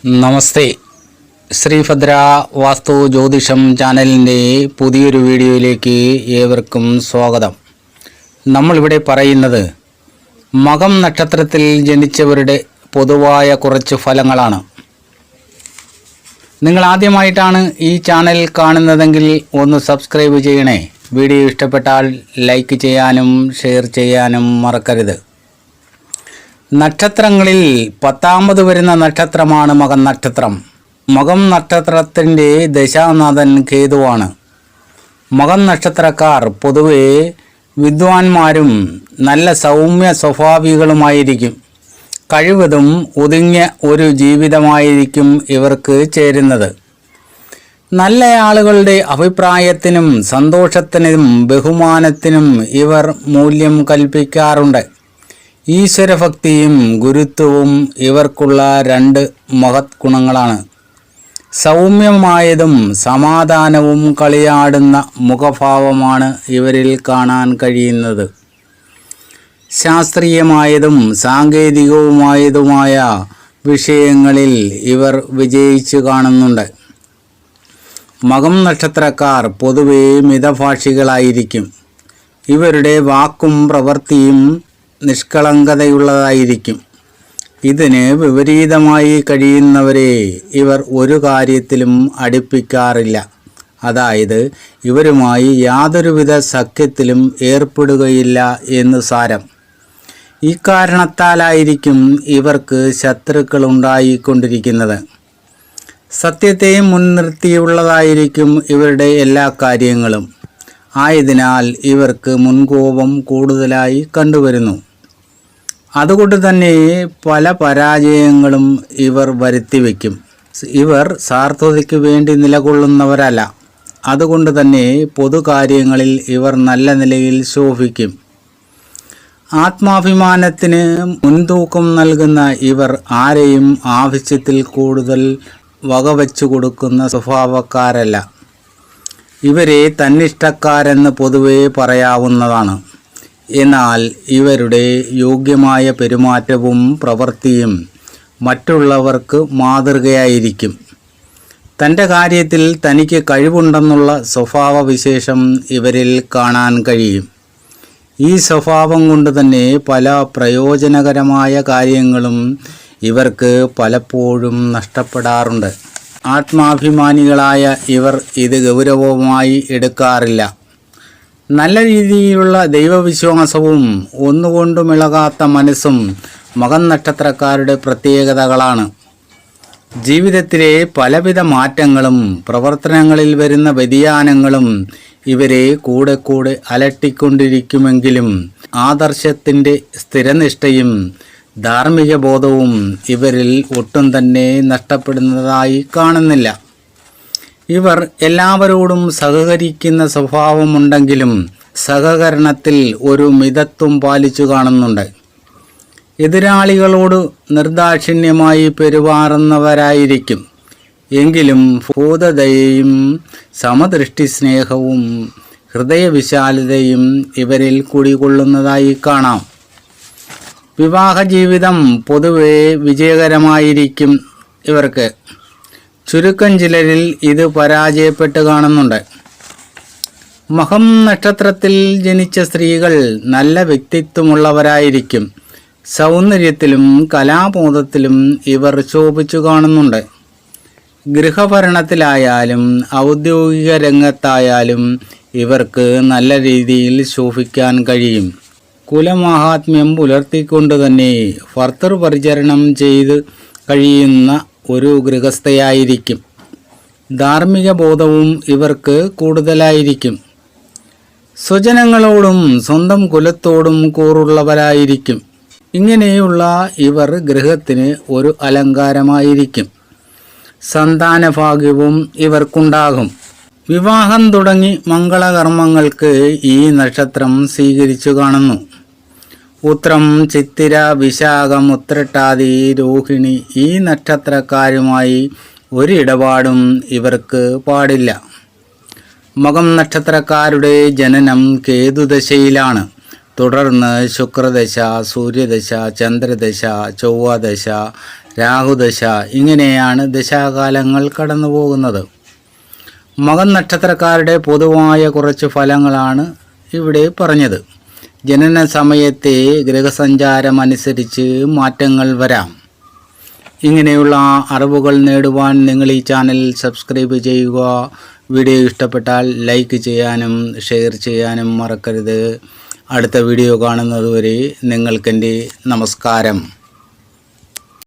നമസ്തേ. ശ്രീഭദ്ര വാസ്തു ജ്യോതിഷം ചാനലിൻ്റെ പുതിയൊരു വീഡിയോയിലേക്ക് ഏവർക്കും സ്വാഗതം. നമ്മളിവിടെ പറയുന്നത് മകം നക്ഷത്രത്തിൽ ജനിച്ചവരുടെ പൊതുവായ കുറച്ച് ഫലങ്ങളാണ്. നിങ്ങൾ ആദ്യമായിട്ടാണ് ഈ ചാനൽ കാണുന്നതെങ്കിൽ ഒന്ന് സബ്സ്ക്രൈബ് ചെയ്യണേ. വീഡിയോ ഇഷ്ടപ്പെട്ടാൽ ലൈക്ക് ചെയ്യാനും ഷെയർ ചെയ്യാനും മറക്കരുത്. നക്ഷത്രങ്ങളിൽ 10ാമത് വരുന്ന നക്ഷത്രമാണ് മകം നക്ഷത്രം. മകം നക്ഷത്രത്തിൻ്റെ ദശാനാഥൻ കേതുവാണ്. മകം നക്ഷത്രക്കാർ പൊതുവെ വിദ്വാൻമാരും നല്ല സൗമ്യ സ്വഭാവികളുമായിരിക്കും. കഴിവതും ഒതുങ്ങിയ ഒരു ജീവിതമായിരിക്കും ഇവർക്ക് ചേരുന്നത്. നല്ല ആളുകളുടെ അഭിപ്രായത്തിനും സന്തോഷത്തിനും ബഹുമാനത്തിനും ഇവർ മൂല്യം കൽപ്പിക്കാറുണ്ട്. ഈശ്വരഭക്തിയും ഗുരുത്വവും ഇവർക്കുള്ള 2 മഹത് ഗുണങ്ങളാണ്. സൗമ്യമായതും സമാധാനവും കളിയാടുന്ന മുഖഭാവമാണ് ഇവരിൽ കാണാൻ കഴിയുന്നത്. ശാസ്ത്രീയമായതും സാങ്കേതികവുമായതുമായ വിഷയങ്ങളിൽ ഇവർ വിജയിച്ചു കാണുന്നുണ്ട്. മകം നക്ഷത്രക്കാർ പൊതുവെ മിതഭാഷികളായിരിക്കും. ഇവരുടെ വാക്കും പ്രവൃത്തിയും നിഷ്കളങ്കതയുള്ളതായിരിക്കും. ഇതിന് വിപരീതമായി കഴിയുന്നവരെ ഇവർ ഒരു കാര്യത്തിലും അടുപ്പിക്കാറില്ല. അതായത് ഇവരുമായി യാതൊരുവിധ സഖ്യത്തിലും ഏർപ്പെടുകയില്ല എന്ന് സാരം. ഇക്കാരണത്താലായിരിക്കും ഇവർക്ക് ശത്രുക്കളുണ്ടായിക്കൊണ്ടിരിക്കുന്നത്. സത്യത്തെ മുൻനിർത്തിയുള്ളതായിരിക്കും ഇവരുടെ എല്ലാ കാര്യങ്ങളും. ആയതിനാൽ ഇവർക്ക് മുൻകോപം കൂടുതലായി കണ്ടുവരുന്നു. അതുകൊണ്ട് തന്നെ പല പരാജയങ്ങളും ഇവർ വരുത്തിവെക്കും. ഇവർ സ്വാർത്ഥതയ്ക്ക് വേണ്ടി നിലകൊള്ളുന്നവരല്ല. അതുകൊണ്ട് തന്നെ പൊതുകാര്യങ്ങളിൽ ഇവർ നല്ല നിലയിൽ ശോഭിക്കും. ആത്മാഭിമാനത്തിന് മുൻതൂക്കം നൽകുന്ന ഇവർ ആരെയും ആവശ്യത്തിൽ കൂടുതൽ വകവച്ചു കൊടുക്കുന്ന സ്വഭാവക്കാരല്ല. ഇവരെ തന്നിഷ്ടക്കാരെന്ന് പൊതുവെ പറയാവുന്നതാണ്. എന്നാൽ ഇവരുടെ യോഗ്യമായ പെരുമാറ്റവും പ്രവൃത്തിയും മറ്റുള്ളവർക്ക് മാതൃകയായിരിക്കും. തൻ്റെ കാര്യത്തിൽ തനിക്ക് കഴിവുണ്ടെന്നുള്ള സ്വഭാവവിശേഷം ഇവരിൽ കാണാൻ കഴിയും. ഈ സ്വഭാവം കൊണ്ട് തന്നെ പല പ്രയോജനകരമായ കാര്യങ്ങളും ഇവർക്ക് പലപ്പോഴും നഷ്ടപ്പെടാറുണ്ട്. ആത്മാഭിമാനികളായ ഇവർ ഇത് ഗൗരവമായി എടുക്കാറില്ല. നല്ല രീതിയിലുള്ള ദൈവവിശ്വാസവും ഒന്നുകൊണ്ടുമിളകാത്ത മനസ്സും മകം നക്ഷത്രക്കാരുടെ പ്രത്യേകതകളാണ്. ജീവിതത്തിലെ പലവിധ മാറ്റങ്ങളും പ്രവർത്തനങ്ങളിൽ വരുന്ന വ്യതിയാനങ്ങളും ഇവരെ കൂടെ കൂടെ അലട്ടിക്കൊണ്ടിരിക്കുമെങ്കിലും ആദർശത്തിൻ്റെ സ്ഥിരനിഷ്ഠയും ധാർമ്മിക ബോധവും ഇവരിൽ ഒട്ടും തന്നെ നഷ്ടപ്പെടുന്നതായി കാണുന്നില്ല. ഇവർ എല്ലാവരോടും സഹകരിക്കുന്ന സ്വഭാവമുണ്ടെങ്കിലും സഹകരണത്തിൽ ഒരു മിതത്വം പാലിച്ചു കാണുന്നുണ്ട്. എതിരാളികളോട് നിർദാക്ഷിണ്യമായി പെരുമാറുന്നവരായിരിക്കും. എങ്കിലും ഭൂതദയയും സമദൃഷ്ടി സ്നേഹവും ഹൃദയവിശാലതയും ഇവരിൽ കുടികൊള്ളുന്നതായി കാണാം. വിവാഹ ജീവിതം പൊതുവെ വിജയകരമായിരിക്കും ഇവർക്ക്. ചുരുക്കം ചിലരിൽ ഇത് പരാജയപ്പെട്ട് കാണുന്നുണ്ട്. മകം നക്ഷത്രത്തിൽ ജനിച്ച സ്ത്രീകൾ നല്ല വ്യക്തിത്വമുള്ളവരായിരിക്കും. സൗന്ദര്യത്തിലും കലാബോധത്തിലും ഇവർ ശോഭിച്ചു കാണുന്നുണ്ട്. ഗൃഹഭരണത്തിലായാലും ഔദ്യോഗിക രംഗത്തായാലും ഇവർക്ക് നല്ല രീതിയിൽ ശോഭിക്കാൻ കഴിയും. കുലമാഹാത്മ്യം പുലർത്തിക്കൊണ്ട് തന്നെ ഭർതൃപരിചരണം ചെയ്ത് കഴിയുന്ന ഒരു ഗൃഹസ്ഥയായിരിക്കും. ധാർമ്മിക ബോധവും ഇവർക്ക് കൂടുതലായിരിക്കും. സ്വജനങ്ങളോടും സ്വന്തം കുലത്തോടും കൂറുള്ളവരായിരിക്കും. ഇങ്ങനെയുള്ള ഇവർ ഗൃഹത്തിന് ഒരു അലങ്കാരമായിരിക്കും. സന്താനഭാഗ്യവും ഇവർക്കുണ്ടാകും. വിവാഹം തുടങ്ങി മംഗളകർമ്മങ്ങൾക്ക് ഈ നക്ഷത്രം സ്വീകരിച്ചു കാണുന്നു. ഉത്രം, ചിത്തിര, വിശാഖം, ഉത്രട്ടാതി, രോഹിണി ഈ നക്ഷത്രക്കാരുമായി ഒരിടപാടും ഇവർക്ക് പാടില്ല. മകം നക്ഷത്രക്കാരുടെ ജനനം കേതുദശയിലാണ്. തുടർന്ന് ശുക്രദശ, സൂര്യദശ, ചന്ദ്രദശ, ചൊവ്വദശ, രാഹുദശ, ഇങ്ങനെയാണ് ദശാകാലങ്ങൾ കടന്നു പോകുന്നത്. മകം നക്ഷത്രക്കാരുടെ പൊതുവായ കുറച്ച് ഫലങ്ങളാണ് ഇവിടെ പറഞ്ഞത്. ജനന സമയത്തെ ഗ്രഹസഞ്ചാരം അനുസരിച്ച് മാറ്റങ്ങൾ വരാം. ഇങ്ങനെയുള്ള അറിവുകൾ നേടുവാൻ നിങ്ങൾ ഈ ചാനൽ സബ്സ്ക്രൈബ് ചെയ്യുക. വീഡിയോ ഇഷ്ടപ്പെട്ടാൽ ലൈക്ക് ചെയ്യാനും ഷെയർ ചെയ്യാനും മറക്കരുത്. അടുത്ത വീഡിയോ കാണുന്നതുവരെ നിങ്ങൾക്കെൻ്റെ നമസ്കാരം.